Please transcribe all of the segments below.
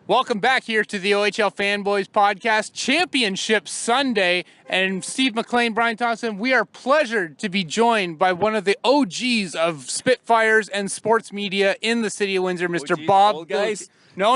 Welcome back here to the OHL Fanboys podcast, Championship Sunday. And Steve McLean, Brian Thompson, we are pleasured to be joined by one of the OGs of Spitfires and sports media in the city of Windsor, Mr. OGs, Bob. old guys? No.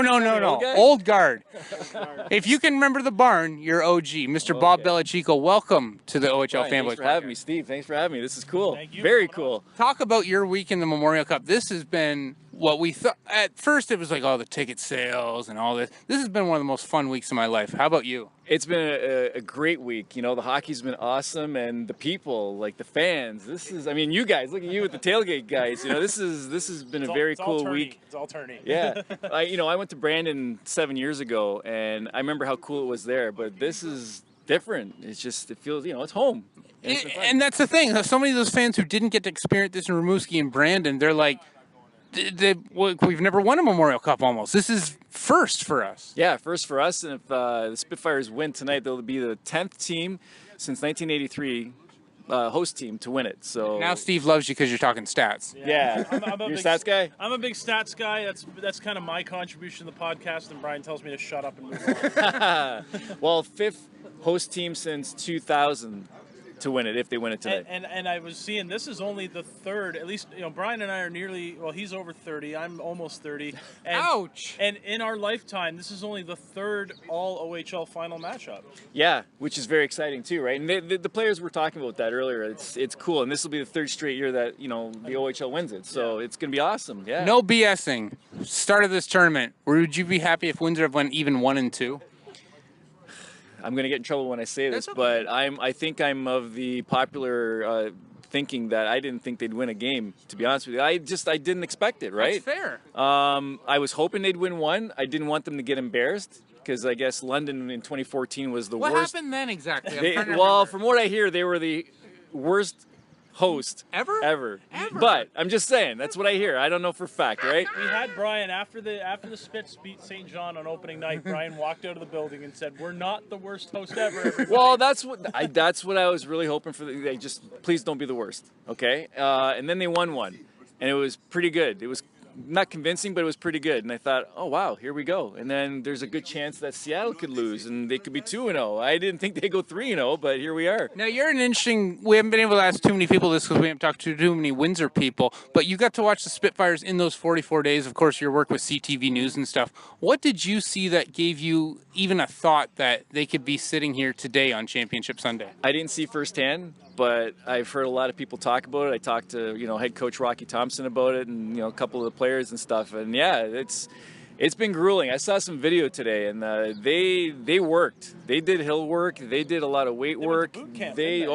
Old guard. Guard. If you can remember the barn, you're OG. Mr. Bob Bellacicco, welcome to the OHL Fanboys. Thanks for having me, Steve. Thanks for having me. This is cool. Thank you. Very cool. Talk about your week in the Memorial Cup. This has been what we thought. At first, it was like, the ticket sales and all this. This has been one of the most fun weeks of my life. How about you? It's been a great week. You know, the hockey's been awesome, and the people, like the fans. You guys, look at you with the tailgate guys. You know, this has been a very cool week. It's all tourney. Yeah. I went to Brandon 7 years ago, and I remember how cool it was there. But this is different. It feels, it's home. And that's the thing. So many of those fans who didn't get to experience this in Rimouski and Brandon, they're like, we've never won a Memorial Cup almost. This is first for us. Yeah, first for us. And if the Spitfires win tonight, they'll be the 10th team since 1983 host team to win it. So now Steve loves you because you're talking stats. Yeah. I'm You're a stats guy? I'm a big stats guy. That's kind of my contribution to the podcast, and Brian tells me to shut up and move on. Well, 5th host team since 2000 to win it, if they win it tonight. And I was seeing this is only the third, at least, Brian and I are he's over 30, I'm almost 30. And, Ouch! And in our lifetime, this is only the third all-OHL final matchup. Yeah, which is very exciting too, right? And the players were talking about that earlier. It's cool, and this will be the third straight year that, the OHL wins it. So it's going to be awesome, yeah. No BSing. Start of this tournament, would you be happy if Windsor went even 1-2? I'm going to get in trouble when I say this, That's but I think I'm of the popular thinking that I didn't think they'd win a game, to be honest with you. I didn't expect it, right? That's fair. I was hoping they'd win one. I didn't want them to get embarrassed because I guess London in 2014 was the worst. What happened then exactly? From what I hear, they were the worst host ever. But I'm just saying, that's what I hear. I don't know for a fact, right? We had Brian after the Spits beat St. John on opening night. Brian walked out of the building and said, "We're not the worst host ever." Everybody. Well, that's what I was really hoping for. They just please don't be the worst, okay? And then they won one, and it was pretty good. It was not convincing, but it was pretty good. And I thought, oh wow, here we go. And then there's a good chance that Seattle could lose, and they could be 2-0. I didn't think they'd go 3-0, but here we are. Now you're an interesting. We haven't been able to ask too many people this because we haven't talked to too many Windsor people. But you got to watch the Spitfires in those 44 days. Of course, your work with CTV News and stuff. What did you see that gave you even a thought that they could be sitting here today on Championship Sunday? I didn't see firsthand, but I've heard a lot of people talk about it. I talked to head coach Rocky Thompson about it, and a couple of the players and stuff. And yeah, it's been grueling. I saw some video today, and they worked. They did hill work. They did a lot of weight work. Boot camp, It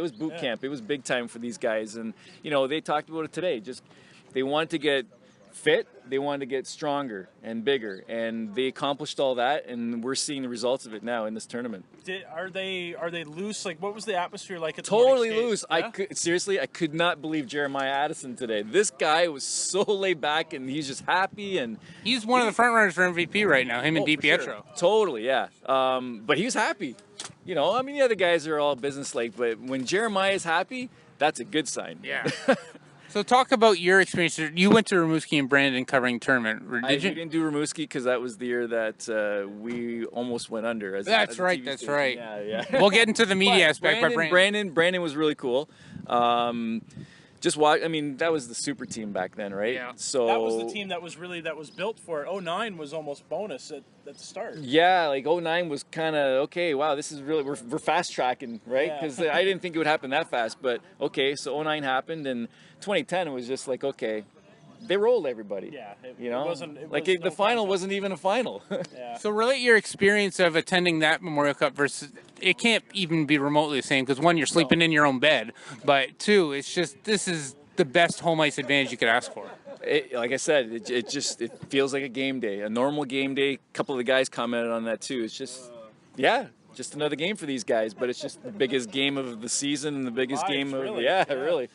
was boot camp. It was big time for these guys, and they talked about it today. Just they wanted to get fit. They wanted to get stronger and bigger, and they accomplished all that, and we're seeing the results of it now in this tournament. Are they loose? Like, what was the atmosphere like at the Totally morning loose. skate? I could not believe Jeremiah Addison today. This guy was so laid back, and he's just happy, and He's one of the front runners for MVP right now. Him and for DiPietro. sure. Totally, yeah. But he was happy. The other guys are all business-like, but when Jeremiah is happy, that's a good sign. Yeah. So talk about your experience. You went to Rimouski and Brandon covering tournament. We didn't do Rimouski because that was the year that we almost went under. That's right. Yeah. We'll get into the media aspect. Brandon was really cool. Just watch. That was the super team back then, right? Yeah. So That was the team that was built for it. 09 was almost bonus at the start. Yeah, like 09 was kind of okay. Wow, this is really we're fast tracking, right? Because I didn't think it would happen that fast. But okay, so 09 happened, and 2010 was just like okay, they rolled everybody. Yeah, the final wasn't even a final. Yeah. So relate your experience of attending that Memorial Cup versus. It can't even be remotely the same because one, you're sleeping in your own bed, but two, it's just this is the best home ice advantage you could ask for. Like I said, it feels like a game day, a normal game day. A couple of the guys commented on that too. It's just, just another game for these guys, but it's just the biggest game of the season and the biggest game of really. Really.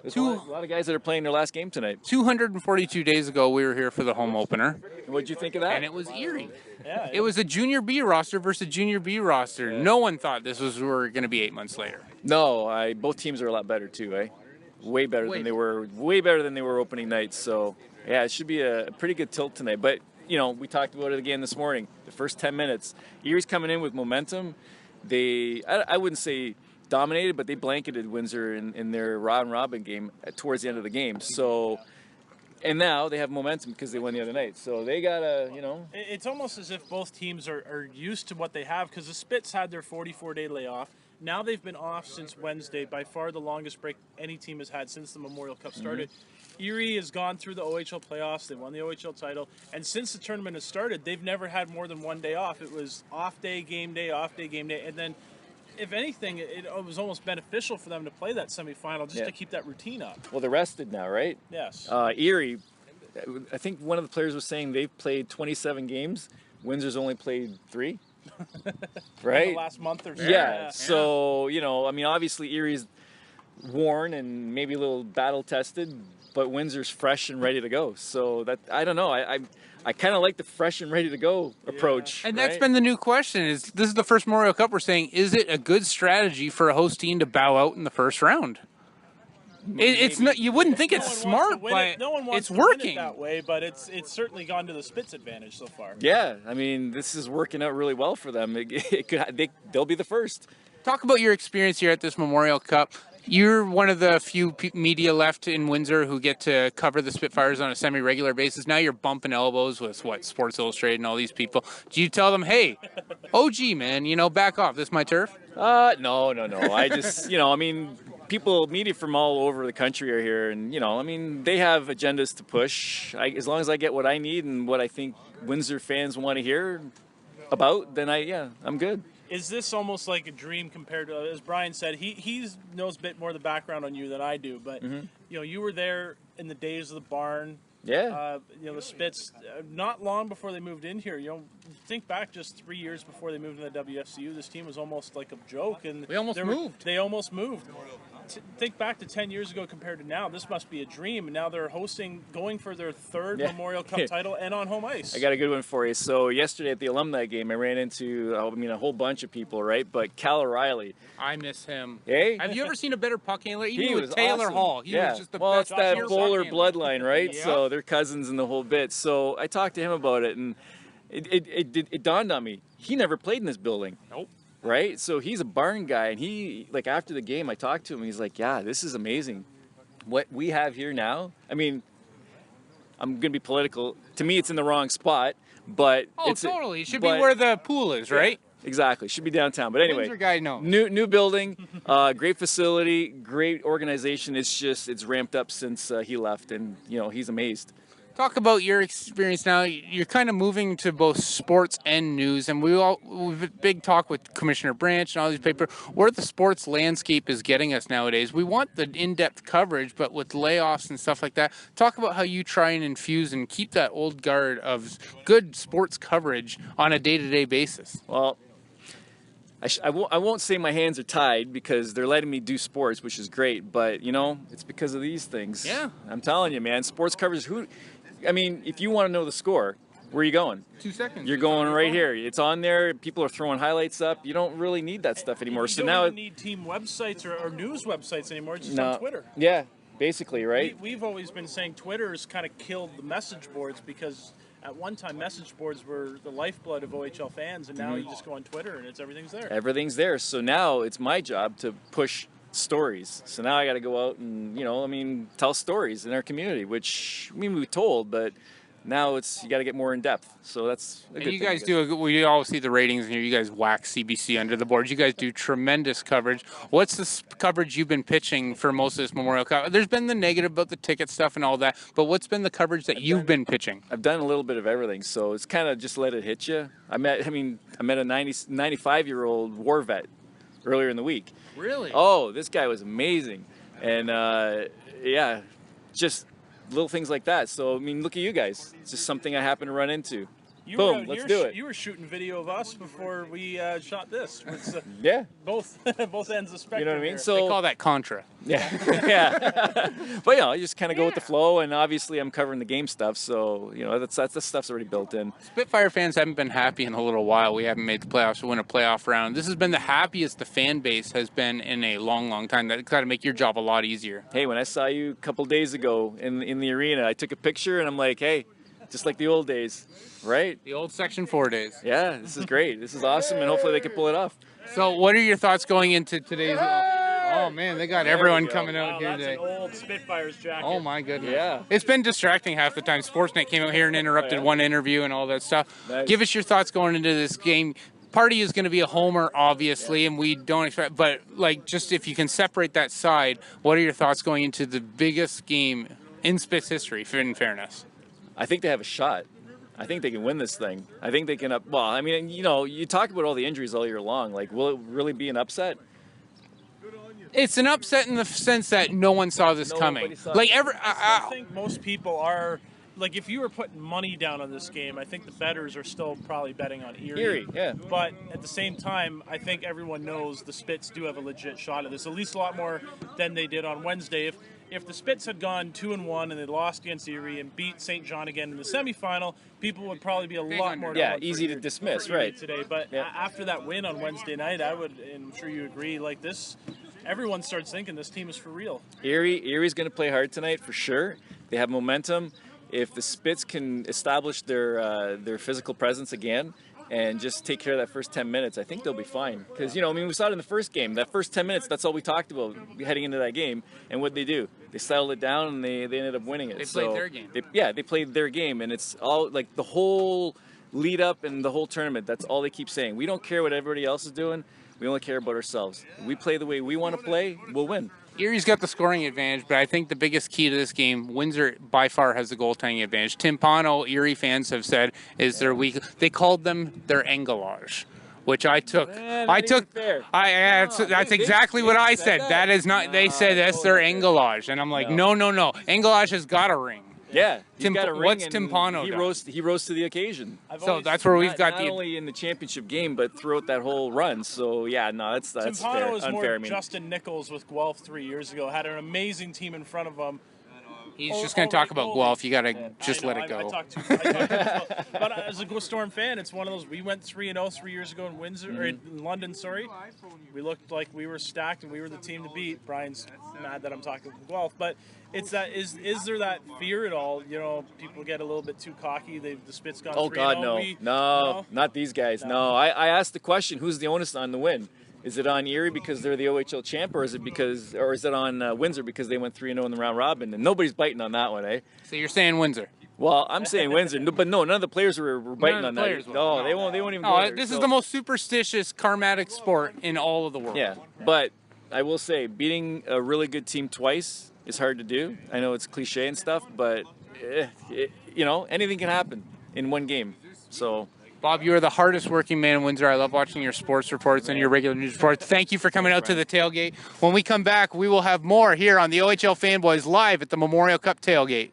There's a lot of guys that are playing their last game tonight. 242 days ago, we were here for the home opener. What'd you think of that? And it was eerie. Yeah, it was a junior B roster versus junior B roster. Yeah. No one thought were going to be 8 months later. No, both teams are a lot better too, eh? Way better than they were opening nights. So yeah, it should be a pretty good tilt tonight. But you know, we talked about it again this morning. The first 10 minutes, Erie's coming in with momentum. I wouldn't say dominated, but they blanketed Windsor in their round robin game towards the end of the game. So, and now they have momentum because they won the other night. So they gotta, you know. It's almost as if both teams are used to what they have, because the Spits had their 44-day layoff. Now they've been off since Wednesday, by far the longest break any team has had since the Memorial Cup started. Erie has gone through the OHL playoffs. They won the OHL title. And since the tournament has started, they've never had more than one day off. It was off day, game day, off day, game day. And then, if anything, it was almost beneficial for them to play that semifinal just to keep that routine up. Well, they're rested now, right? Yes. Erie, I think one of the players was saying they've played 27 games. Windsor's only played 3. Right? In the last month or so. Yeah. So, you know, I mean, obviously Erie's worn and maybe a little battle tested, but Windsor's fresh and ready to go. So that, I don't know. I kind of like the fresh and ready to go approach. And that's been the new question. This is the first Memorial Cup we're saying, is it a good strategy for a host team to bow out in the first round? It's not. You wouldn't think it's smart, but no one wants it's to win working it that way. But it's certainly gone to the Spits' advantage so far. Yeah, I mean, this is working out really well for them. They'll be the first. Talk about your experience here at this Memorial Cup. You're one of the few media left in Windsor who get to cover the Spitfires on a semi-regular basis. Now you're bumping elbows with, Sports Illustrated and all these people. Do you tell them, hey, OG, man, you know, back off. This is my turf? No. I just, you know, I mean, media from all over the country are here. And, you know, I mean, they have agendas to push. As long as I get what I need and what I think Windsor fans want to hear about, then I'm good. Is this almost like a dream compared to, as Brian said, he knows a bit more of the background on you than I do, but you know, you were there in the days of the barn. Yeah. You know, the Spits, not long before they moved in here. You know, think back just 3 years before they moved into the WFCU, this team was almost like a joke, and they almost moved. Think back to 10 years ago compared to now. This must be a dream. And now they're going for their third Memorial Cup title and on home ice. I got a good one for you. So yesterday at the alumni game, I ran into, a whole bunch of people, right? But Cal O'Reilly. I miss him. Hey? Have you ever seen a better puck handler? Even He with was Taylor awesome. Hall. He was just the best. It's that pure Bowler puck handler. bloodline, right? Yeah. So they're cousins in the whole bit. So I talked to him about it, and it dawned on me. He never played in this building. Nope. Right? So he's a barn guy, and he, like, after the game, I talked to him, and he's like, yeah, this is amazing. What we have here now, I mean, I'm going to be political. To me, it's in the wrong spot, but totally. It should be where the pool is, right? Exactly. Should be downtown. But anyway, Windsor guy knows. New building, great facility, great organization. It's ramped up since he left, and, you know, he's amazed. Talk about your experience now. You're kind of moving to both sports and news, and we've had a big talk with Commissioner Branch and all these people where the sports landscape is getting us nowadays. We want the in-depth coverage, but with layoffs and stuff like that, talk about how you try and infuse and keep that old guard of good sports coverage on a day-to-day basis. Well, I won't say my hands are tied because they're letting me do sports, which is great, but, you know, it's because of these things. Yeah. I'm telling you, man, sports coverage, if you want to know the score, where are you going? 2 seconds. You're going right here. It's on there. People are throwing highlights up. You don't really need that stuff anymore. You don't even need team websites or news websites anymore. It's just on Twitter. Yeah, basically, right? We've always been saying Twitter has kind of killed the message boards because at one time message boards were the lifeblood of OHL fans, and now you just go on Twitter and everything's there. Everything's there. So now it's my job to push stories. So now I got to go out and, tell stories in our community, which, we told, but now you got to get more in depth. So that's a good thing. You guys we all see the ratings here. You guys whack CBC under the board. You guys do tremendous coverage. What's the coverage you've been pitching for most of this Memorial Cup? There's been the negative about the ticket stuff and all that, but what's been the coverage that you've been pitching? I've done a little bit of everything. So it's kind of just let it hit you. I met a 95-year-old war vet earlier in the week. Really? Oh, this guy was amazing. And, just little things like that. So, look at you guys. It's just something I happen to run into. Boom, let's do it. You were shooting video of us before we shot this. It's, yeah. Both ends of the spectrum. You know what I mean? Here. So they call that Contra. Yeah. Yeah. But, I just kind of go with the flow, and obviously I'm covering the game stuff, so, the stuff's already built in. Spitfire fans haven't been happy in a little while. We haven't made the playoffs to win a playoff round. This has been the happiest the fan base has been in a long, long time. That's got to make your job a lot easier. Hey, when I saw you a couple days ago in the arena, I took a picture, and I'm like, hey, just like the old days, right? The old Section 4 days. Yeah, this is great. This is awesome, and hopefully they can pull it off. So what are your thoughts going into today's... Oh, man, they got everyone coming out here That's today. an old Spitfires jacket. Oh, my goodness. Yeah. It's been distracting half the time. Sportsnet came out here and interrupted one interview and all that stuff. Nice. Give us your thoughts going into this game. Party is going to be a homer, obviously, and we don't expect... But, like, just if you can separate that side, what are your thoughts going into the biggest game in Spit's history, in fairness? I think they have a shot. I think they can win this thing. I think they can well, I mean, you know, you talk about all the injuries all year long. Like, will it really be an upset? It's an upset in the sense that no one saw this coming. Like, I think most people are... Like, if you were putting money down on this game, I think the bettors are still probably betting on Erie. Yeah. But at the same time, I think everyone knows the Spits do have a legit shot at this, at least a lot more than they did on Wednesday. If the Spits had gone 2-1 and they lost against Erie and beat St. John again in the semifinal, people would probably be a lot more easy to dismiss, right? Today, but after that win on Wednesday night, I would, and I'm sure you agree, like this, everyone starts thinking this team is for real. Erie's going to play hard tonight for sure. They have momentum. If the Spits can establish their physical presence again and just take care of that first 10 minutes, I think they'll be fine. Because, you know, I mean, we saw it in the first game. That first 10 minutes, that's all we talked about heading into that game. And what they do? They settled it down and they ended up winning it. They played their game. They played their game. And it's all, like, the whole lead up and the whole tournament, that's all they keep saying. We don't care what everybody else is doing. We only care about ourselves. We play the way we want to play, we'll win. Erie's got the scoring advantage, but I think the biggest key to this game, Windsor by far has the goaltending advantage. Tim Pano, Erie fans have said, is their weak. They called them their engalage, which I took. That's exactly what I said. That is not. They said that's their engalage, and I'm like, no. Engalage has got a ring. Yeah, he's got a ring. What's Tim Pano done? He rose to the occasion. So that's where we've got not only in the championship game, but throughout that whole run. So yeah, no, that's Tim Pano fair. was Unfair. more Justin Nichols with Guelph 3 years ago. Had an amazing team in front of him. He's just going to talk about Guelph. You got to just let it go. I talked to but as a Storm fan, it's one of those. We went 3-0 3 years ago in Windsor, or in London. Sorry, we looked like we were stacked and we were the team to beat. Brian's mad that I'm talking about Guelph, but it's that. Is there that fear at all? You know, people get a little bit too cocky. The Spits gone. Oh 3-0. God, no, not these guys. No, I asked the question: who's the onus on the win? Is it on Erie because they're the OHL champ, or is it on Windsor because they went 3-0 in the round robin? And nobody's biting on that one, eh? So you're saying Windsor? Well, I'm saying Windsor, but no, none of the players were biting on that. No, they won't even go there. This is the most superstitious, karmatic sport in all of the world. Yeah, but I will say, beating a really good team twice is hard to do. I know it's cliche and stuff, but you know, anything can happen in one game. So. Bob, you are the hardest working man in Windsor. I love watching your sports reports and your regular news reports. Thank you for coming out to the tailgate. When we come back, we will have more here on the OHL Fanboys live at the Memorial Cup tailgate.